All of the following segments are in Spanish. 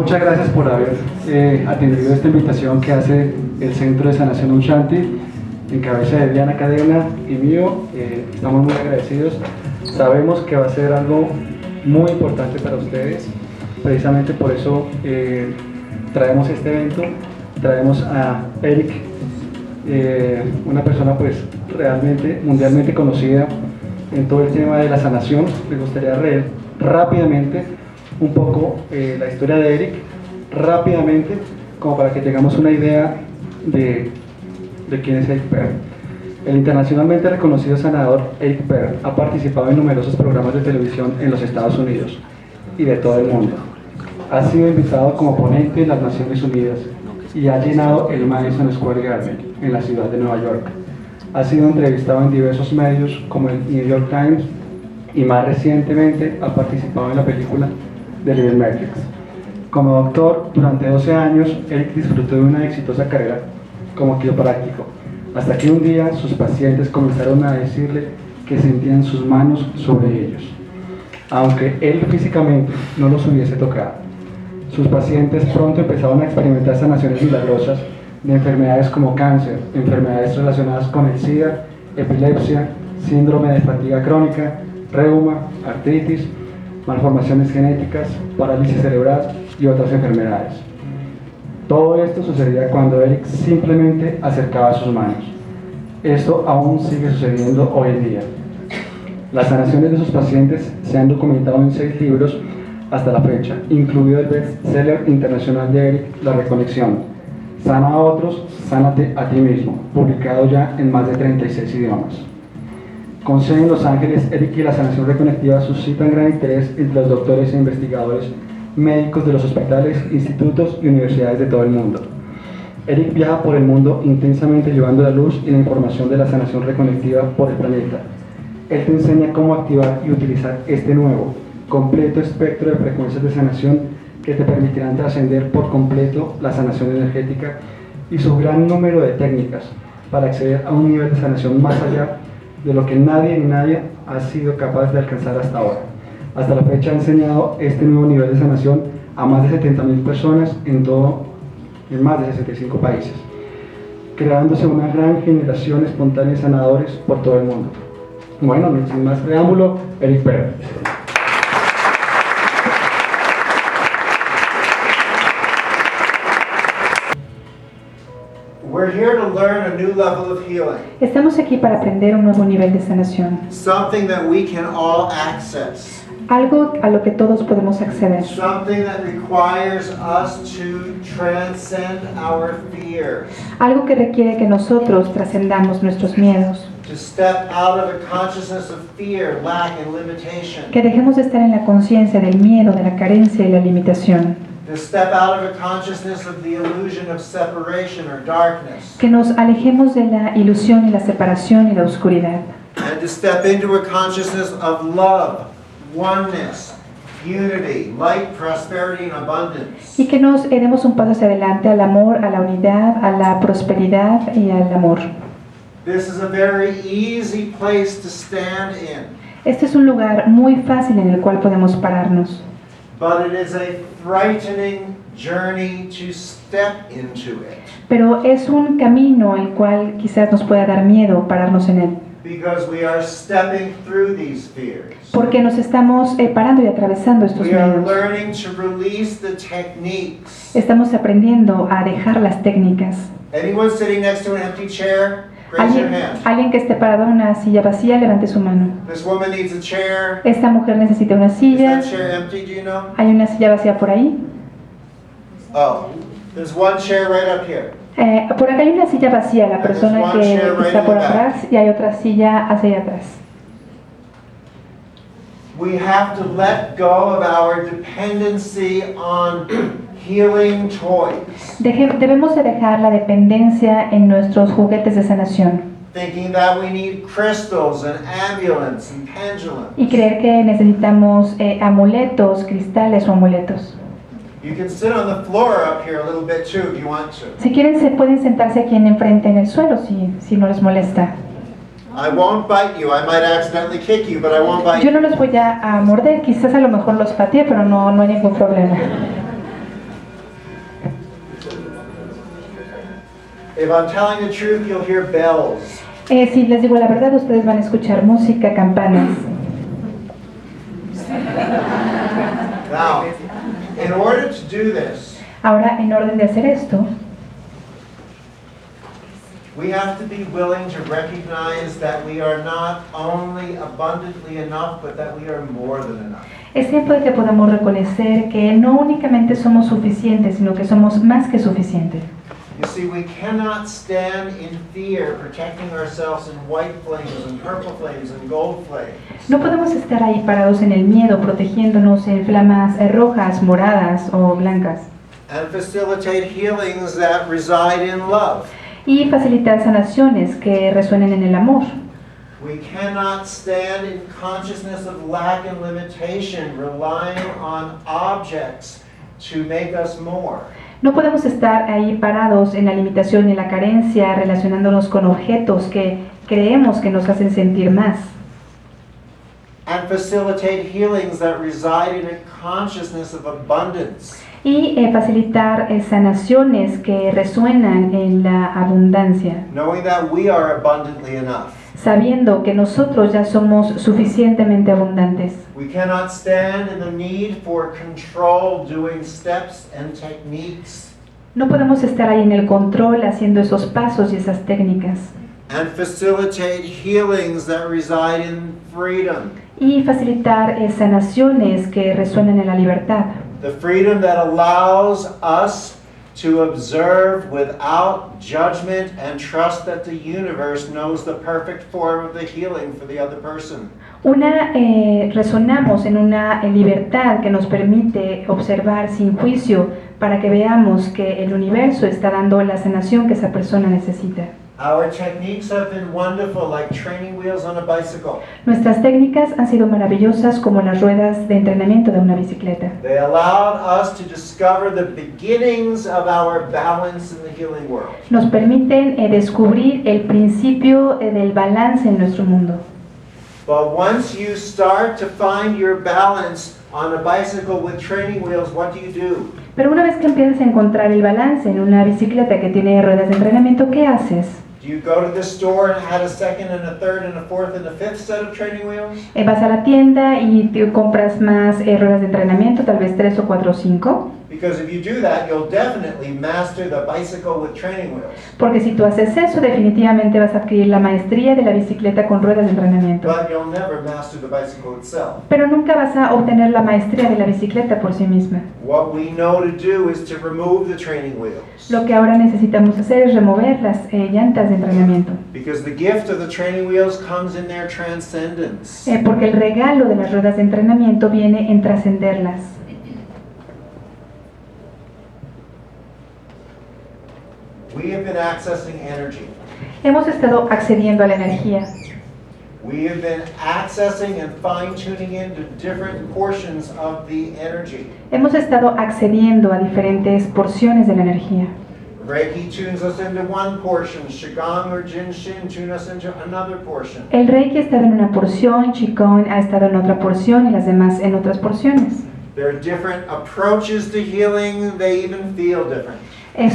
Muchas gracias por haber atendido esta invitación que hace el Centro de Sanación Omshanti, en cabeza de Diana Cadena y mío. Estamos muy agradecidos. Sabemos que va a ser algo muy importante para ustedes. Precisamente por eso traemos este evento. Traemos a Eric, una persona pues realmente mundialmente conocida en todo el tema de la sanación. Me gustaría leer rápidamente un poco la historia de Eric, rápidamente, como para que tengamos una idea de quién es Eric Pearl. El internacionalmente reconocido sanador Eric Pearl ha participado en numerosos programas de televisión en los Estados Unidos y de todo el mundo. Ha sido invitado como ponente en las Naciones Unidas y ha llenado el Madison Square Garden en la ciudad de Nueva York. Ha sido entrevistado en diversos medios como el New York Times y más recientemente ha participado en la película de Little Matrix. Como doctor, durante 12 años, Eric disfrutó de una exitosa carrera como quiropráctico, hasta que un día sus pacientes comenzaron a decirle que sentían sus manos sobre ellos, aunque él físicamente no los hubiese tocado. Sus pacientes pronto empezaron a experimentar sanaciones milagrosas de enfermedades como cáncer, enfermedades relacionadas con el SIDA, epilepsia, síndrome de fatiga crónica, reuma, artritis, malformaciones genéticas, parálisis cerebral y otras enfermedades. Todo esto sucedía cuando Eric simplemente acercaba sus manos. Esto aún sigue sucediendo hoy en día. Las sanaciones de sus pacientes se han documentado en 6 libros hasta la fecha, incluido el bestseller internacional de Eric, La Reconexión, Sana a otros, sánate a ti mismo, publicado ya en más de 36 idiomas. Con sede en Los Ángeles, Eric y la Sanación Reconectiva suscitan gran interés entre los doctores e investigadores médicos de los hospitales, institutos y universidades de todo el mundo. Eric viaja por el mundo intensamente llevando la luz y la información de la sanación reconectiva por el planeta. Él te enseña cómo activar y utilizar este nuevo, completo espectro de frecuencias de sanación que te permitirán trascender por completo la sanación energética y su gran número de técnicas para acceder a un nivel de sanación más allá de lo que nadie ni nadie ha sido capaz de alcanzar hasta ahora. Hasta la fecha ha enseñado este nuevo nivel de sanación a más de 70.000 personas en más de 65 países, creándose una gran generación espontánea de sanadores por todo el mundo. Bueno, sin más preámbulo, Eric Pearl. We're here to learn a new level of healing. Estamos aquí para aprender un nuevo nivel de sanación. Something that we can all access. Algo a lo que todos podemos acceder. Something that requires us to transcend our fears. Algo que requiere que nosotros trascendamos nuestros miedos. To step out of a consciousness of fear, lack, and limitation. Que dejemos de estar en la conciencia del miedo, de la carencia y la limitación. To step out of a consciousness of the illusion of separation or darkness. Que nos alejemos de la ilusión y la separación y la oscuridad. And to step into a consciousness of love, oneness, unity, light, prosperity, and abundance. Y que nos demos un paso hacia adelante al amor, a la unidad, a la prosperidad y al amor. This is a very easy place to stand in. Este es un lugar muy fácil en el cual podemos pararnos. But it is a frightening journey to step into it. Pero es un camino el cual quizás nos pueda dar miedo pararnos en él. Because we are stepping through these fears. Porque nos estamos parando y atravesando estos We are miedos. learning to release the techniques. Estamos aprendiendo a dejar las técnicas. Anyone sitting next to an empty chair? Raise your hand. Alguien que esté parado en una silla vacía, levante su mano. This woman needs a chair. Esta mujer necesita una Is silla. that chair empty, do you know? ¿Hay una silla vacía por ahí? Oh, there's one chair right up here. Por acá hay una silla vacía, la persona que está por atrás, y hay otra silla hacia allá atrás. We have to let go of our dependency on healing toys. Debemos de dejar la dependencia en nuestros juguetes de sanación Thinking that we need crystals and amulets and pendulums. y creer que necesitamos amuletos, cristales o amuletos. You can sit on the floor up here a little bit too if you want to. Si quieren, se pueden sentarse aquí en enfrente en el suelo si no les molesta. I won't bite you. I might accidentally kick you, but I won't bite Yo you. no los voy a morder, quizás a lo mejor los pateé, pero no hay ningún problema. I won't bite you. I might accidentally kick you, but I won't bite you. Yo no los voy a morder, quizás a lo mejor los pateé, pero no hay ningún problema. If I'm telling the truth, you'll hear bells. Si les digo la verdad, ustedes van a escuchar música, campanas. Now, in order to do this, Ahora, en orden de hacer esto, we have to be willing to recognize that we are not only abundantly enough, but that we are more than enough. es tiempo de que podamos reconocer que no únicamente somos suficientes, sino que somos más que suficientes. You see, we cannot stand in fear, protecting ourselves in white flames and purple flames and gold flames. No podemos estar ahí parados en el miedo, protegiéndonos en flamas rojas, moradas o blancas. And facilitate healings that reside in love. Y facilitar sanaciones que resuenen en el amor. We cannot stand in consciousness of lack and limitation, relying on objects to make us more. No podemos estar ahí parados en la limitación y en la carencia, relacionándonos con objetos que creemos que nos hacen sentir más. And facilitate healings that reside in a consciousness of abundance. Y facilitar sanaciones que resuenan en la abundancia, Knowing that we are abundantly enough. sabiendo que nosotros ya somos suficientemente abundantes. We cannot stand in the need for control, doing steps and techniques. No podemos estar ahí en el control haciendo esos pasos y esas técnicas. And facilitate healings that reside in freedom. Y facilitar sanaciones que resuenan en la libertad. The freedom that allows us to observe without judgment and trust that the universe knows the perfect form of the healing for the other person. Resonamos en una libertad que nos permite observar sin juicio para que veamos que el universo está dando la sanación que esa persona necesita. Our techniques have been wonderful, like training wheels on a bicycle. Nuestras técnicas han sido maravillosas como las ruedas de entrenamiento de una bicicleta. They allowed us to discover the beginnings of our balance in the healing world. Nos permiten descubrir el principio del balance en nuestro mundo. But once you start to find your balance on a bicycle with training wheels, what do? Pero una vez que empiezas a encontrar el balance en una bicicleta que tiene ruedas de entrenamiento, ¿qué haces? Do you go to the store and add a second and a third and a fourth and a fifth set of training wheels? Vas a la tienda y te compras más ruedas de entrenamiento, tal vez 3 o 4 o 5. Because if you do that, you'll definitely master the bicycle with training wheels. Porque si tú haces eso, definitivamente vas a adquirir la maestría de la bicicleta con ruedas de entrenamiento. But you'll never master the bicycle itself. Pero nunca vas a obtener la maestría de la bicicleta por sí misma. What we know to do is to remove the training wheels. Lo que ahora necesitamos hacer es remover las llantas de entrenamiento. Because the gift of the training wheels comes in their transcendence. Porque el regalo de las ruedas de entrenamiento viene en trascenderlas. We have been accessing energy. Hemos estado accediendo a la energía. We have been accessing and fine-tuning into different portions of the energy. Hemos estado accediendo a diferentes porciones de la energía. Reiki tunes us into one portion, Qigong or Jinshin tune us into another portion. El Reiki ha estado en una porción, Qigong ha estado en otra porción y las demás en otras porciones. There are different approaches to healing, they even feel different.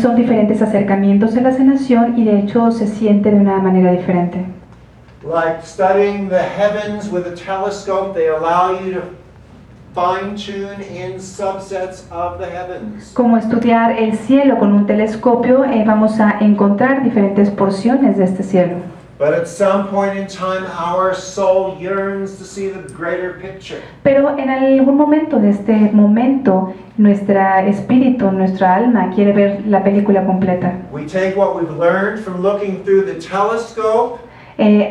Son diferentes acercamientos a la sanación y de hecho se siente de una manera diferente. Like studying the heavens with a telescope, they allow you to fine-tune in subsets of the heavens. Como estudiar el cielo con un telescopio, vamos a encontrar diferentes porciones de este cielo. But at some point in time, our soul yearns to see the greater picture. Pero en algún momento de este momento, nuestro espíritu, nuestra alma quiere ver la película completa. We take what we've learned from looking through the telescope,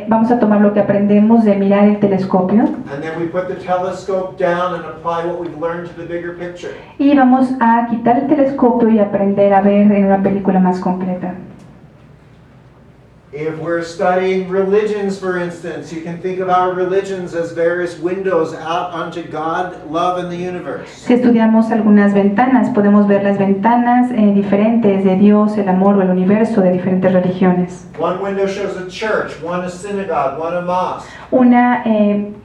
Vamos a tomar lo que aprendemos de mirar el telescopio and then we put the telescope down and apply what we've learned to the bigger picture. y vamos a quitar el telescopio y aprender a ver en una película más completa. If we're studying religions, for instance, you can think of our religions as various windows out onto God, love, and the universe. Si estudiamos algunas ventanas, podemos ver las ventanas diferentes de Dios, el amor o el universo de diferentes religiones. One window shows a church, one a synagogue, one a mosque. Una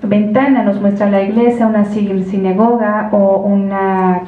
ventana nos muestra la iglesia, una sinagoga o una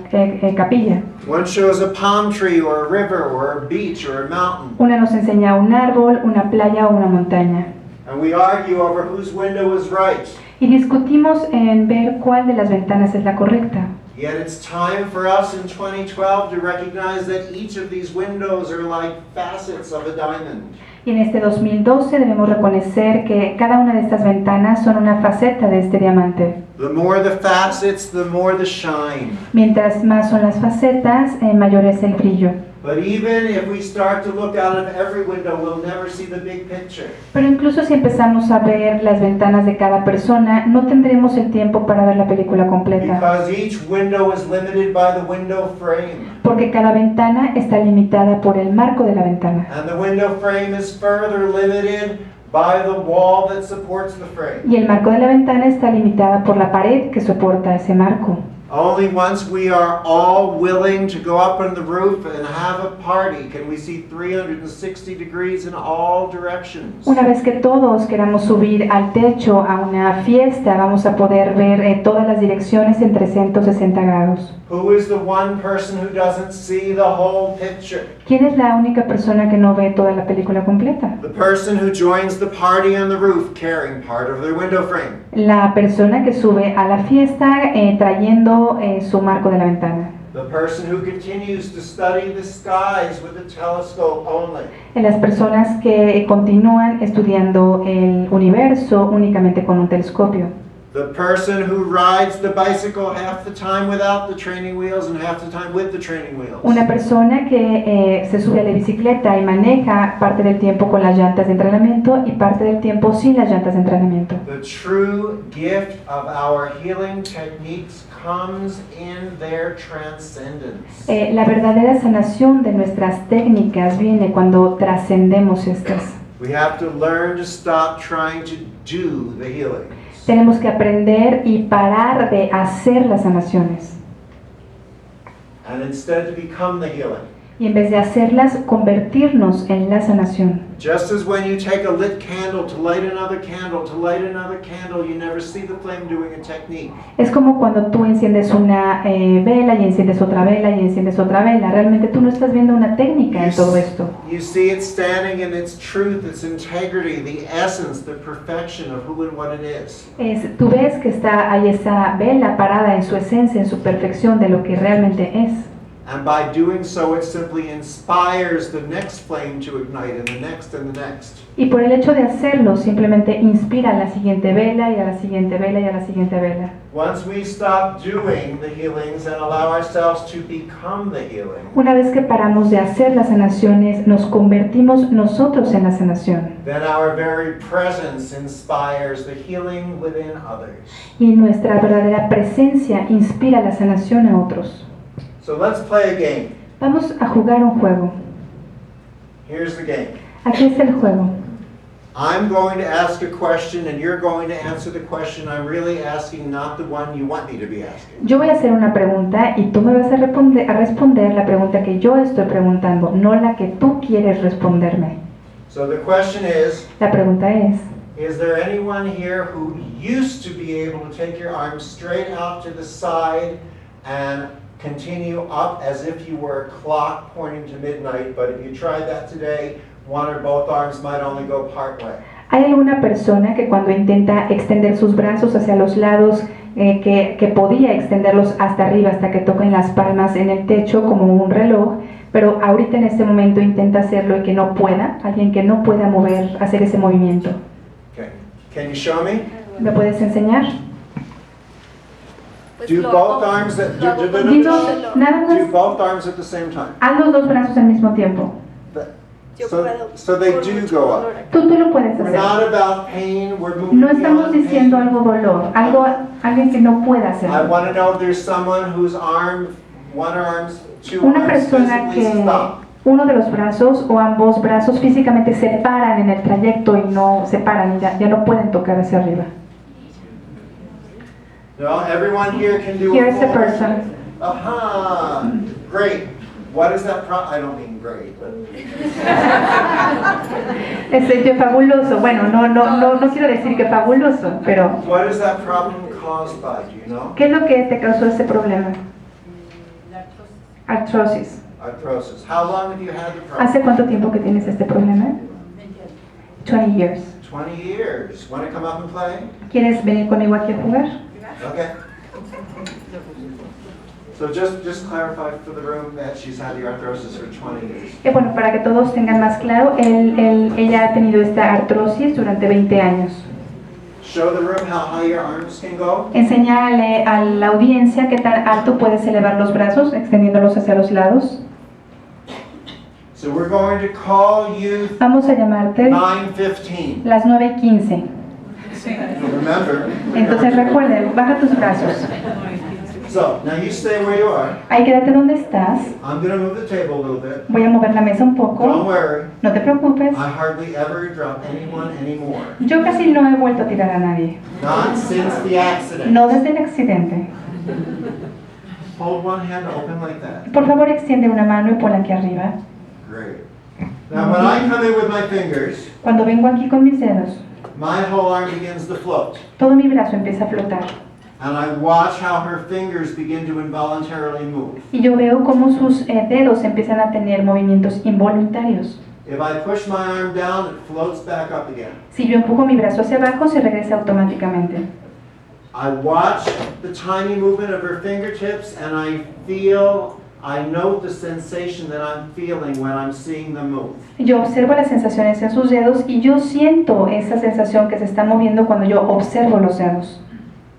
capilla. One shows a palm tree or a river or a beach or a mountain. Una nos enseña un árbol, una playa o una montaña. And we argue over whose window is right. Y discutimos en ver cuál de las ventanas es la correcta. Yet it's time for us in 2012 to recognize that each of these windows are like facets of a diamond. Y en este 2012 debemos reconocer que cada una de estas ventanas son una faceta de este diamante. The more the facets, the more the shine. Mientras más son las facetas, mayor es el brillo. But even if we start to look out of every window, we'll never see the big picture. Pero incluso si empezamos a ver las ventanas de cada persona, no tendremos el tiempo para ver la película completa. Because each window is limited by the window frame. Porque cada ventana está limitada por el marco de la ventana. And the window frame is further limited by the wall that supports the frame. Y el marco de la ventana está limitada por la pared que soporta ese marco. Only once we are all willing to go up on the roof and have a party can we see 360 degrees in all directions. Una vez que todos queramos subir al techo a una fiesta, vamos a poder ver todas las direcciones en 360 grados. Who is the one person who doesn't see the whole picture? ¿Quién es la única persona que no ve toda la película completa? The person who joins the party on the roof carrying part of their window frame. La persona que sube a la fiesta trayendo su marco de la ventana. The person who continues to study the skies with a telescope only. Las personas que continúan estudiando el universo únicamente con un telescopio. The person who rides the bicycle half the time without the training wheels and half the time with the training wheels. Una persona que se sube a la bicicleta y maneja parte del tiempo con las llantas de entrenamiento y parte del tiempo sin las llantas de entrenamiento. The true gift of our healing techniques comes in their transcendence. La verdadera sanación de nuestras técnicas viene cuando trascendemos estas. We have to learn to stop trying to do the healing. Tenemos que aprender y parar de hacer las sanaciones. And instead to become the healing. Y en vez de hacerlas, convertirnos en la sanación. Just as when you take a lit candle to light another candle, you never see the flame doing a technique. Es como cuando tú enciendes una vela y enciendes otra vela y enciendes otra vela. Realmente tú no estás viendo una técnica en todo esto. You see it standing in its truth, its integrity, the essence, the perfection of who and what it is. Tú ves que está ahí esa vela parada en su esencia, en su perfección de lo que realmente es. And by doing so, it simply inspires the next flame to ignite, and the next and the next. Y por el hecho de hacerlo, simplemente inspira a la siguiente vela y a la siguiente vela y a la siguiente vela. Once we stop doing the healings and allow ourselves to become the healing, Una vez que paramos de hacer las sanaciones, nos convertimos nosotros en la sanación. then our very presence inspires the healing within others. Y nuestra verdadera presencia inspira la sanación a otros. So let's play a game. Vamos a jugar un juego. Here's the game. Aquí es el juego. I'm going to ask a question and you're going to answer the question I'm really asking, not the one you want me to be asking. Yo voy a hacer una pregunta y tú me vas a responder la pregunta que yo estoy preguntando, no la que tú quieres responderme. So the question is La pregunta es, there anyone here who used to be able to take your arms straight out to the side and continue up as if you were a clock pointing to midnight, but if you tried that today, one or both arms might only go part way? ¿hay alguna persona que cuando intenta extender sus brazos hacia los lados, que podía extenderlos hasta arriba, hasta que toquen las palmas en el techo como un reloj, pero ahorita en este momento intenta hacerlo y que no pueda? Alguien que no pueda hacer ese movimiento. Okay. Can you show me? ¿Me puedes enseñar? Do both arms at Nada do más, both arms at the same time. haz los dos brazos al mismo tiempo. So they do go up. Tú lo puedes We're hacer. not about pain, we're moving No estamos beyond diciendo pain. algo dolor, alguien que no pueda I hacerlo. want to know if there's someone whose arm, one arm's, two Una arms persona physically stop. uno de los brazos o ambos brazos físicamente se paran en el trayecto y no se paran, ya no pueden tocar hacia arriba. No, everyone here can do Here's a the full- person. Aha, great. What is that I don't mean great, but Yo fabuloso. Bueno, no quiero decir que fabuloso, pero what is that problem caused by, do you know? ¿qué es lo que te causó ese problema? Artrosis. Arthrosis. How long have you had the problem? ¿Hace cuánto tiempo que tienes este problema? 20 years. 20 years. Want to come up and play? ¿Quieres venir conmigo aquí a jugar? Okay. So just clarify for the room that she's had the arthrosis for 20 years. Bueno, para que todos tengan más claro, ella ha tenido esta artrosis durante 20 años. Show the room how high your arms can go. Enséñale a la audiencia qué tan alto puedes elevar los brazos, extendiéndolos hacia los lados. So we're going to call you Vamos a llamarte 9:15. las 9:15. Remember. Entonces recuerden, baja tus brazos. So now you stay where you are. Ahí quédate donde estás. I'm going to move the table a little bit. Voy a mover la mesa un Don't poco. worry. No te preocupes. I hardly ever drop anyone anymore. Yo casi no he vuelto a tirar a nadie. Not since the accident. No desde el accidente. Hold one hand open like that. Por favor, extiende una mano y ponla aquí arriba. Great. Now when I come in with my fingers, Cuando vengo aquí con mis dedos, my whole arm begins to float. todo mi brazo empieza a flotar. And I watch how her fingers begin to involuntarily move. Y yo veo cómo sus dedos empiezan a tener movimientos involuntarios. If I push my arm down, it floats back up again. Si yo empujo mi brazo hacia abajo, se regresa automáticamente. I watch the tiny movement of her fingertips and I note the sensation that I'm feeling when I'm seeing them move. Yo observo las sensaciones en sus dedos y yo siento esa sensación que se está moviendo cuando yo observo los dedos.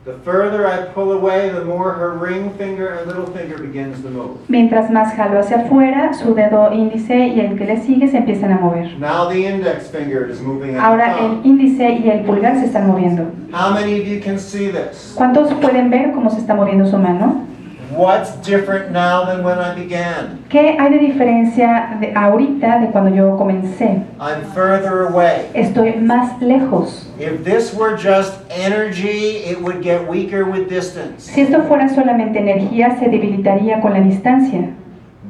The further I pull away, the more her ring finger and little finger begins to move. Mientras más jalo hacia afuera, su dedo índice y el que le sigue se empiezan a mover. Now the index finger is moving at Ahora the el palm. índice y el pulgar se están moviendo. How many of you can see this? ¿Cuántos pueden ver cómo se está moviendo su mano? What's different now than when I began? ¿Qué hay de diferencia de ahorita de cuando yo comencé? I'm further away. Estoy más lejos. If this were just energy, it would get weaker with distance. Si esto fuera solamente energía, se debilitaría con la distancia.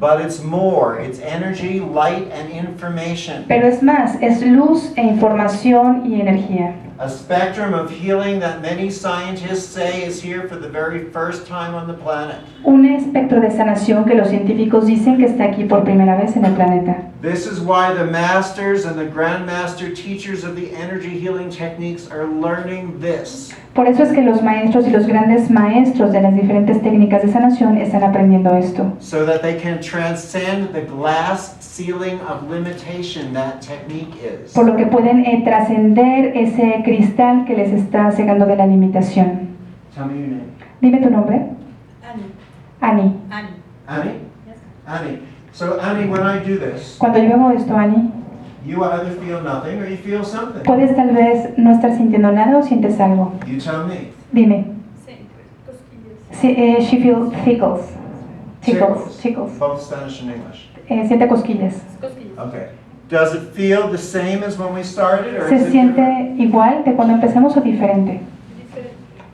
But it's more. It's energy, light, and information. Pero es más, es luz e información y energía. A spectrum of healing that many scientists say is here for the very first time on the planet. Un espectro de sanación que los científicos dicen que está aquí por primera vez en el planeta. This is why the masters and the grandmaster teachers of the energy healing techniques are learning this. Por eso es que los maestros y los grandes maestros de las diferentes técnicas de sanación están aprendiendo esto. So that they can transcend the glass ceiling of limitation that technique is. Por lo que pueden trascender ese cristal que les está cegando de la limitación. Tell me your name. Dime tu nombre. Annie. Annie? Annie. So Annie, when I do this, Cuando yo hago esto, Annie, you either feel nothing or you feel something. puedes tal vez no estar sintiendo nada o sientes algo. You tell me. Dime. She feels tickles. Tickles. Both Spanish and English. Siente cosquillas. Okay. Does it feel the same as when we started, or ¿Se is it different? siente igual de cuando empezamos o diferente?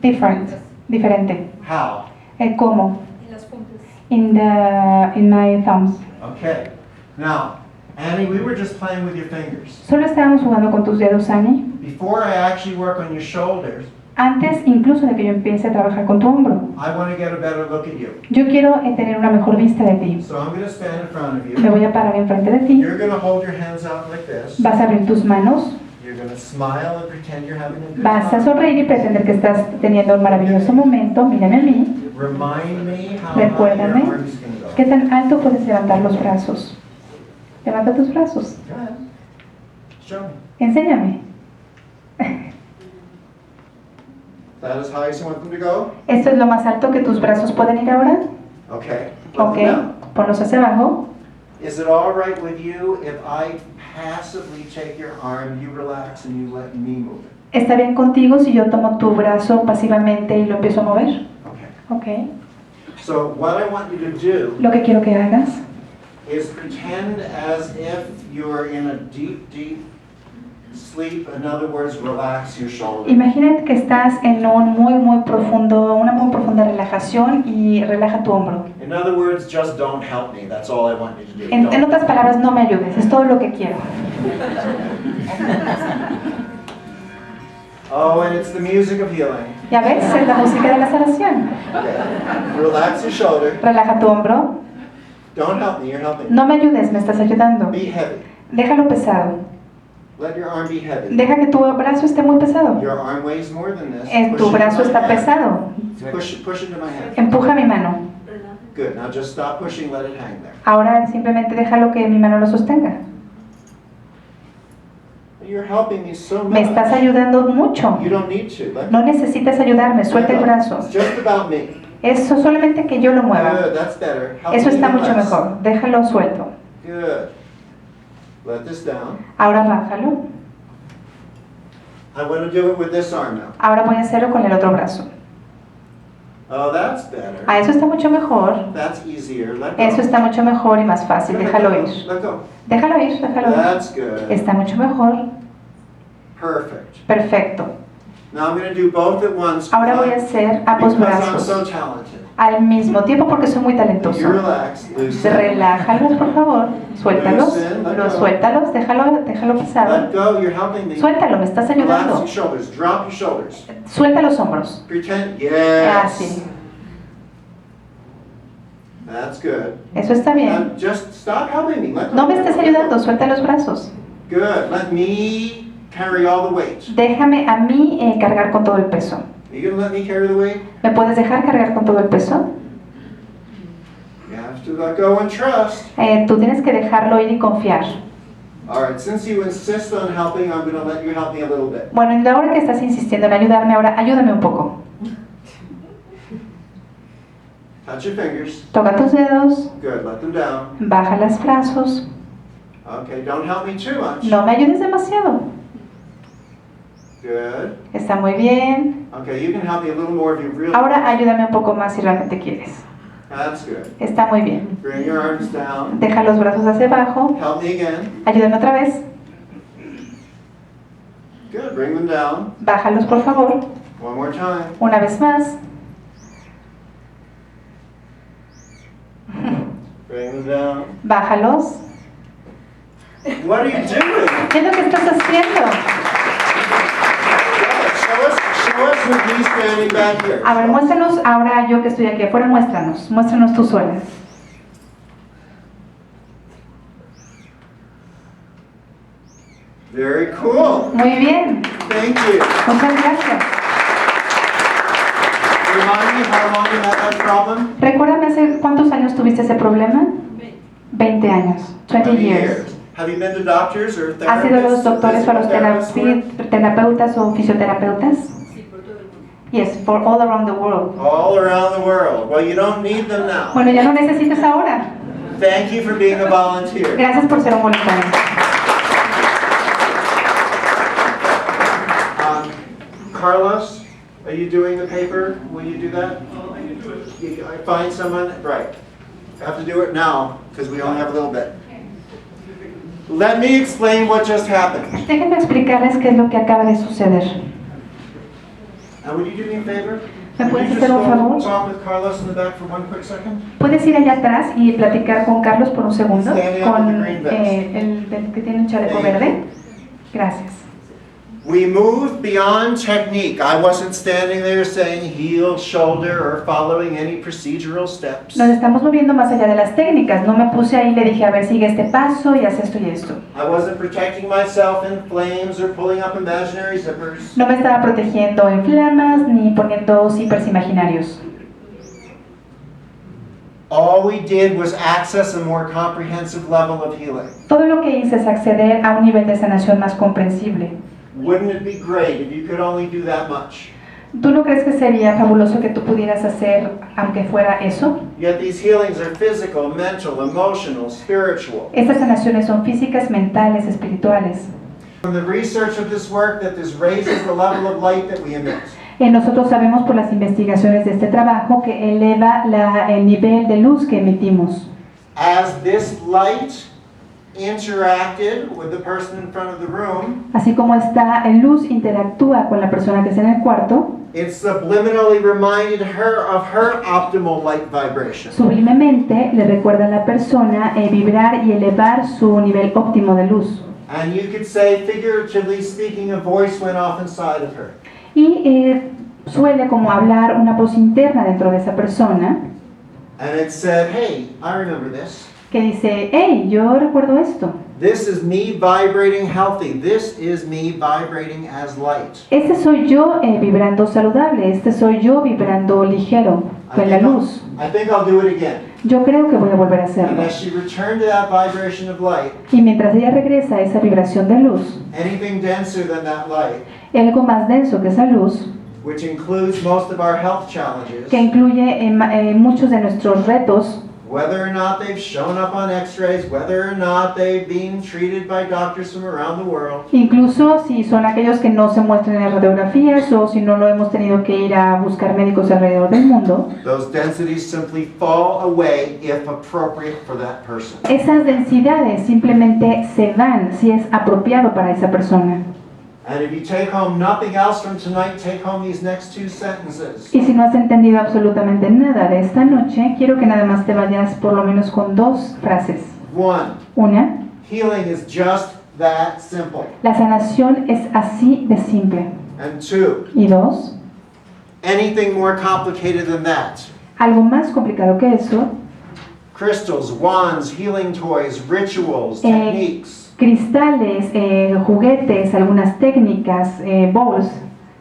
Diferente. How? ¿Cómo? In my thumbs. Okay. Now, Annie, we were just playing with your fingers. Solo estábamos jugando con tus dedos, Annie. Before I actually work on your shoulders, Antes incluso de que yo empiece a trabajar con tu hombro. I want to get a better look at you. Yo quiero tener una mejor vista de ti. So I'm going to stand in front of Me you. voy a parar enfrente de ti. You're going to hold your hands out like this. Vas a abrir tus manos. You're going to smile and pretend you're having a good Vas a time. sonreír y pretender que estás teniendo un maravilloso momento. Mírame a mí. Remind me how high your Recuérdame arms can go. qué tan alto puedes levantar los brazos. Levanta tus brazos. Go ahead. Show me. Enséñame. That is high as you want them to go? ¿Esto es lo más alto que tus brazos pueden ir ahora? Okay. Ok. Ponlos hacia abajo. Is it all right with you if I passively take your arm, you relax, and you let me move it? ¿Está bien contigo si yo tomo tu brazo pasivamente y lo empiezo a mover? Okay. Ok. So what I want you to do Lo que quiero que hagas is pretend as if you're in a deep, deep sleep. In other words, relax your shoulder. Imagínate que estás en una muy profunda relajación y relaja tu hombro. In other words, just don't help me. That's all I want you to do. En otras palabras, no me ayudes, es todo lo que quiero. Oh, and it's the music of healing. Ya ves, es la música de la sanación. Okay. Relax your shoulder. Relaja tu hombro. Don't help me, you're helping me. No me ayudes, me estás ayudando. Be heavy. Déjalo pesado. Let your arm be heavy. Deja que tu brazo esté muy pesado. Your arm weighs more than this. Tu brazo está pesado. Push into my hand. Empuja mi mano. Good. Now just stop pushing, let it hang there. Ahora simplemente déjalo que mi mano lo sostenga. You're helping me so much. Me estás ayudando mucho. You don't need to. No necesitas ayudarme, suelta el brazo. It's just about me. Eso solamente que yo lo mueva. Good, that's better. Help Eso me está mucho relax. mejor. Déjalo suelto. Good. Let this down. Ahora bájalo. I want to do it with this arm now. Ahora voy a hacerlo con el otro brazo. Oh, that's better. Eso está mucho mejor. That's easier. Let go. Eso está mucho mejor y más fácil. Déjalo ir. Let go. Déjalo ir, déjalo ir. That's good. Está mucho mejor. Perfect. Perfecto. Now I'm going to do both at once. Ahora voy a hacer ambos because I'm brazos so talented. al mismo tiempo porque soy muy talentoso. You relax, loosen. Relájalos, por favor. Suéltalos. Loosen, let Los go. suéltalos. Déjalo pesado. Let go, you're helping me. Suéltalo, me estás Relax ayudando. your shoulders, drop your shoulders. Suelta los hombros. Pretend, yes. Así. That's good. Eso está bien. Now just stop helping me. Let go. No me estés ayudando, suelta los brazos. Good. Let me carry all the weight. Déjame a mí cargar con todo el peso. Are you going to let me carry the weight? ¿Me puedes dejar cargar con todo el peso? You have to let go and trust. Tú tienes que dejarlo ir y confiar. All right, since you insist on helping, I'm going to let you help me a little bit. Bueno, y ahora que estás insistiendo en ayudarme, ahora ayúdame un poco. Touch your fingers. Toca tus dedos, Good. Let them down. baja los brazos. Okay, don't help me too much. No me ayudes demasiado. Good. Está muy bien. Okay, you can help me a little more if you really Ahora ayúdame un poco más si realmente quieres. That's good. Está muy bien. Bring your arms down. Deja los brazos hacia abajo. Help me again. Ayúdame otra vez. Good. Bring them down. Bájalos, por favor. One more time. Una vez más. Bring them down. Bájalos. What are you doing? ¿Qué es lo que estás haciendo? Show us with me standing back here. A ver, muéstranos ahora yo que estoy aquí afuera, muéstranos. Muéstranos tus suelas. Very cool. Muy bien. Thank you. Muchas gracias. Remind me how long you had that problem? Recuérdame hace cuántos años tuviste ese problema. 20 años. 20 years. Have you been to doctors or therapists? ¿Has ido a los doctores, a los terapeutas o fisioterapeutas? Sí, por todo el mundo. Yes, for all around the world. All around the world. Well, you don't need them now. Bueno, ya no necesitas ahora. Thank you for being a volunteer. Gracias por ser un voluntario. Carlos, are you doing the paper? Will you do that? Oh, I can do it. I find someone? Right. I have to do it now because we only have a little bit. Let me explain what just happened. Déjenme explicarles qué es lo que acaba de suceder. Now, would you do me a favor? ¿Me Would puedes you hacer un favor? just talk with Carlos in the back for one quick second? ¿Puedes ir allá atrás y platicar con Carlos por un segundo? Standing up Con with the green vest. el que tiene un chaleco verde. Gracias. We moved beyond technique. I wasn't standing there saying heel, shoulder, or following any procedural steps. Nos estamos moviendo más allá de las técnicas. No me puse ahí y le dije, a ver, sigue este paso y haz esto y esto. I wasn't protecting myself in flames or pulling up imaginary zippers. No me estaba protegiendo en flamas ni poniendo zippers imaginarios. All we did was access a more comprehensive level of healing. Todo lo que hice es acceder a un nivel de sanación más comprensible. Wouldn't it be great if you could only do that much? ¿Tú no crees que sería fabuloso que tú pudieras hacer aunque fuera eso? Yet these healings are physical, mental, emotional, spiritual. Estas sanaciones son físicas, mentales, espirituales. From the research of this work that this raises the level of light that we emit. Nosotros sabemos por las investigaciones de este trabajo que eleva el nivel de luz que emitimos. as this light interacted with the person in front of the room, Así como esta luz interactúa con la persona que está en el cuarto, it subliminally reminded her of her optimal light vibration. sublimemente le recuerda a la persona vibrar y elevar su nivel óptimo de luz. And you could say, figuratively speaking, a voice went off inside of her. Y suele como hablar una voz interna dentro de esa persona And it said, hey, I remember this. que dice, hey, yo recuerdo esto. This is me vibrating healthy. This is me vibrating as light. Este soy yo vibrando saludable, este soy yo vibrando ligero, con la luz. I think I'll do it again. Yo creo que voy a volver a And hacerlo. as she returned to that vibration of light, Y mientras ella regresa a esa vibración de luz, anything denser than that light, algo más denso que esa luz, which includes most of our health challenges, que incluye muchos de nuestros retos, whether or not they've shown up on x-rays, whether or not they've been treated by doctors from around the world, incluso si son aquellos que no se muestran en las radiografías o si no lo hemos tenido que ir a buscar médicos alrededor del mundo, those densities simply fall away if appropriate for that person. esas densidades simplemente se van si es apropiado para esa persona. And if you take home nothing else from tonight, take home these next two sentences. Y si no has entendido absolutamente nada de esta noche, quiero que nada más te vayas por lo menos con dos frases. One, Una, healing is just that simple. la sanación es así de simple. And two, Y dos, anything more complicated than that. algo más complicado que eso, Crystals, wands, healing toys, rituals, techniques cristales, juguetes, algunas técnicas, bowls,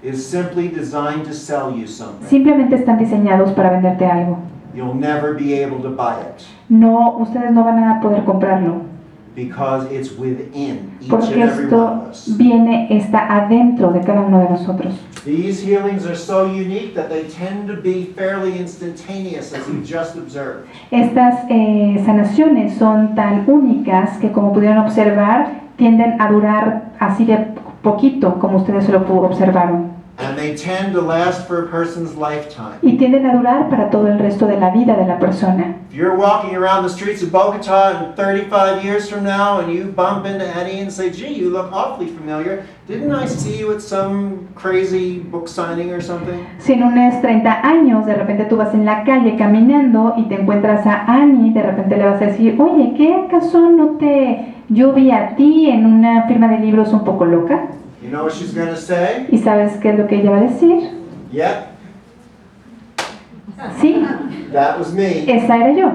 is simply designed to sell you something. simplemente están diseñados para venderte algo. You'll never be able to buy it No, ustedes no van a poder comprarlo, because it's within each and porque every one esto of us. está adentro de cada uno de nosotros. These healings are so unique that they tend to be fairly instantaneous, as you just observed. Estas sanaciones son tan únicas que, como pudieron observar, tienden a durar así de poquito, como ustedes lo observaron. And they tend to last for a person's lifetime. Y tienden a durar para todo el resto de la vida de la persona. If you're walking around the streets of Bogotá in 35 years from now and you bump into Annie and say, gee, you look awfully familiar. Didn't I see you at some crazy book signing or something? Si en unos 30 años de repente tú vas en la calle caminando y te encuentras a Annie, de repente le vas a decir, oye, ¿qué acaso yo vi a ti en una firma de libros un poco loca? You know what she's going to say? ¿Y sabes qué es lo que ella va a decir? Yep, Sí, that was me, esa era yo.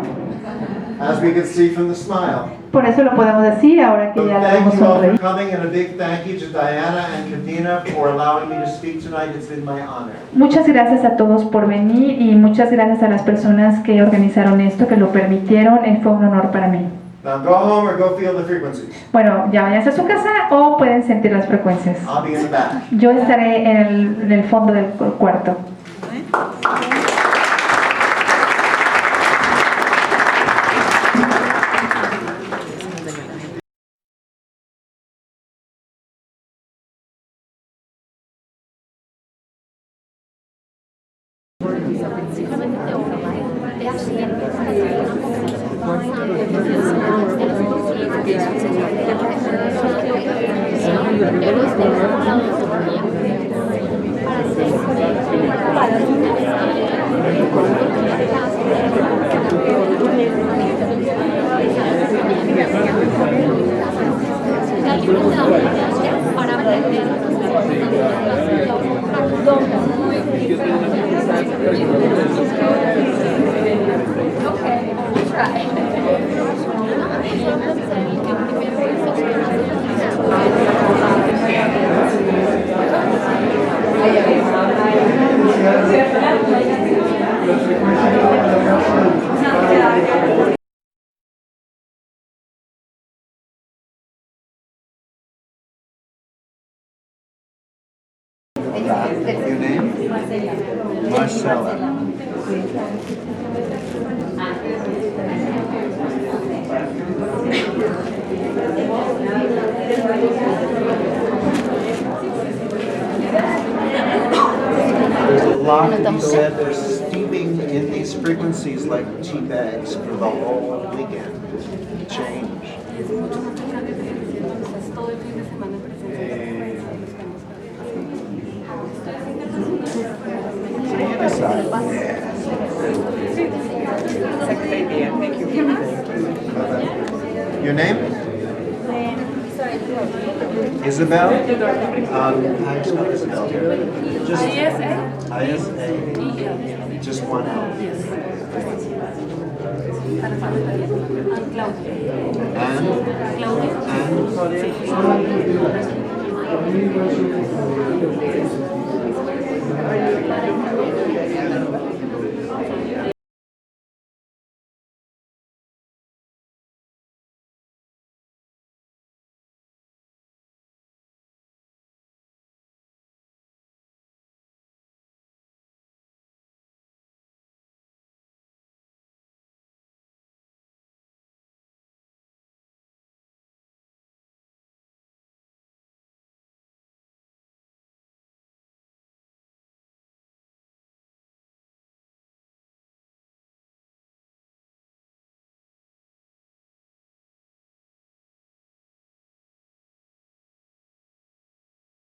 as we could see from the smile. Por eso lo podemos decir ahora que So ya la thank vemos you all for sonreír. coming, and a big thank you to Diana and Katina for allowing me to speak tonight. It's been my honor. Muchas gracias a todos por venir y muchas gracias a las personas que organizaron esto, que lo permitieron. Fue un honor para mí. Now go home or go feel the frequencies. Bueno, ya váyanse a su casa o pueden sentir las frecuencias. I'll be in the back. Yo estaré en el fondo del cuarto. Your name? Marcella. There's a lot that you said. There's steeping in these frequencies like tea bags for the whole weekend. Change. Es mucho más grande presencia, entonces todo el fin de semana presencia. You decide. Your name? Isabel? How do you spell Isabel here? Just ISA. Just one L. Claudia.